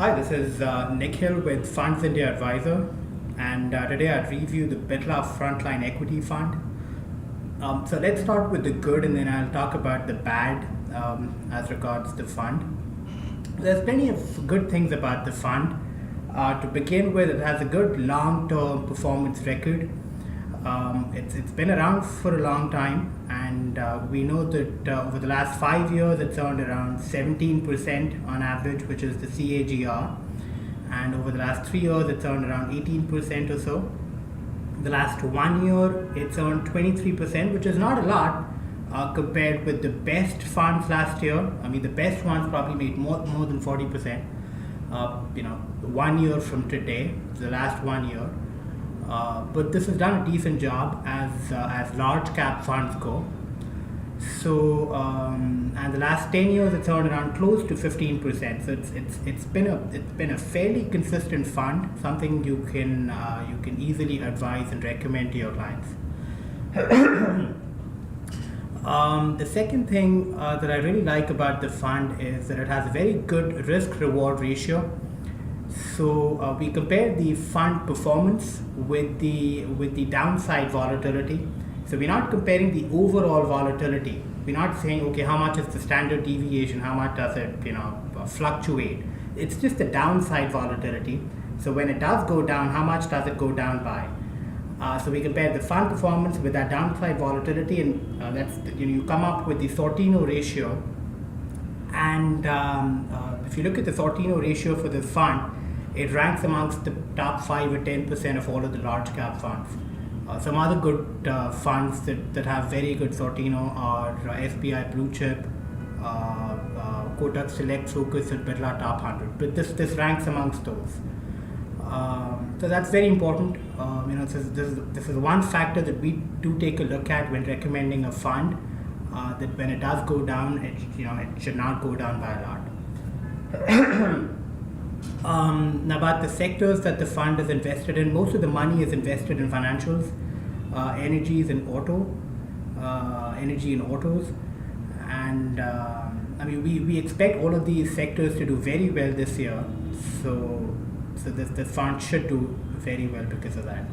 Hi, this is Nikhil with Funds India Advisor, and today I'd review the Birla Frontline Equity Fund. So let's start with the good, and then I'll talk about the bad as regards the fund. There's plenty of good things about the fund. To begin with, it has a good long-term performance record. It's been around for a long time, and we know that over the last 5 years it's earned around 17% on average, which is the CAGR, and over the last 3 years it's earned around 18% or so. The last 1 year it's earned 23%, which is not a lot compared with the best funds last year. I mean, the best ones probably made more than 40%. 1 year from today, the last 1 year. But this has done a decent job as large cap funds go. So and the last 10 years it's earned around close to 15%. So it's been a fairly consistent fund, something you can easily advise and recommend to your clients. The second thing that I really like about the fund is that it has a very good risk reward ratio. So we compare the fund performance with the downside volatility. So we're not comparing the overall volatility. We're not saying, okay, how much is the standard deviation, how much does it fluctuate. It's just the downside volatility. So when it does go down, how much does it go down by? So we compare the fund performance with that downside volatility, and you come up with the Sortino ratio. And if you look at the Sortino ratio for the fund, it ranks amongst the top 5 or 10% of all of the large cap funds. Some other good funds that have very good Sortino are SBI Blue Chip, Kotak Select Focus, and Birla Top 100. But this ranks amongst those. So that's very important. This is one factor that we do take a look at when recommending a fund. That when it does go down, it should not go down by a lot. Now about the sectors that the fund is invested in, most of the money is invested in financials, energy and autos, and we expect all of these sectors to do very well this year. So this fund should do very well because of that.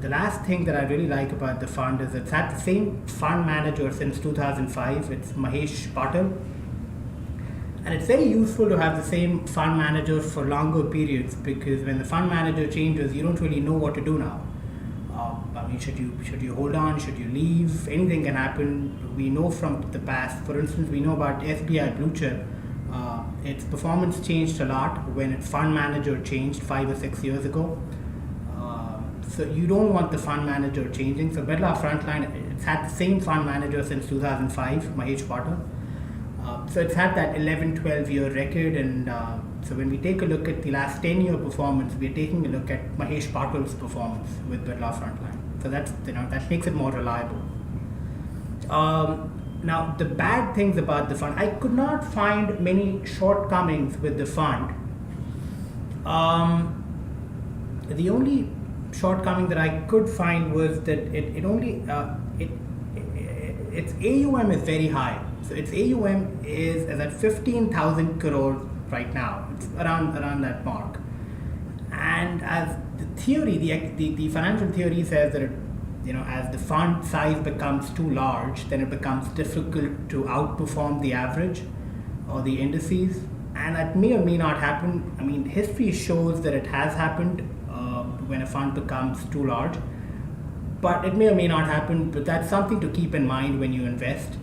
The last thing that I really like about the fund is it's had the same fund manager since 2005. It's Mahesh Patil. And it's very useful to have the same fund manager for longer periods, because when the fund manager changes, you don't really know what to do now. Should you hold on? Should you leave? Anything can happen. We know from the past. For instance, we know about SBI Blue Chip. Its performance changed a lot when its fund manager changed 5 or 6 years ago. So you don't want the fund manager changing. So Birla Frontline, it's had the same fund manager since 2005, Mahesh Patil. So it's had that 11-12 year record, and so when we take a look at the last 10-year performance, we're taking a look at Mahesh Patil's performance with Birla Frontline. So that makes it more reliable. Now the bad things about the fund, I could not find many shortcomings with the fund. The only shortcoming that I could find was that its AUM is very high. So its AUM is at 15,000 crores right now. It's around that mark. And as the theory, the financial theory says that as the fund size becomes too large, then it becomes difficult to outperform the average or the indices. And that may or may not happen. I mean, history shows that it has happened when a fund becomes too large. But it may or may not happen. But that's something to keep in mind when you invest.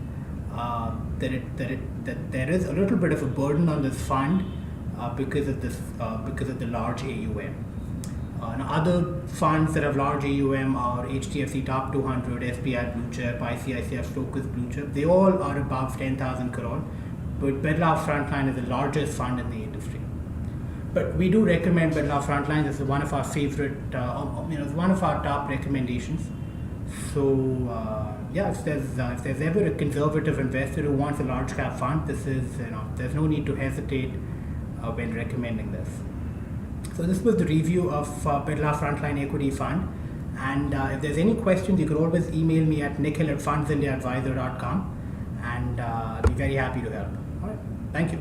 That there is a little bit of a burden on this fund because of the large AUM. Now other funds that have large AUM are HDFC Top 200, SBI Blue Chip, ICICI Focus Blue Chip. They all are above 10,000 crore, but Birla Frontline is the largest fund in the industry. But we do recommend Birla Frontline. This is one of our favorite, one of our top recommendations. So if there's ever a conservative investor who wants a large cap fund, there's no need to hesitate when recommending this. So this was the review of Birla Frontline Equity Fund. And if there's any questions, you could always email me at nikhil@fundsindiaadvisor.com, and I'll be very happy to help. All right, thank you.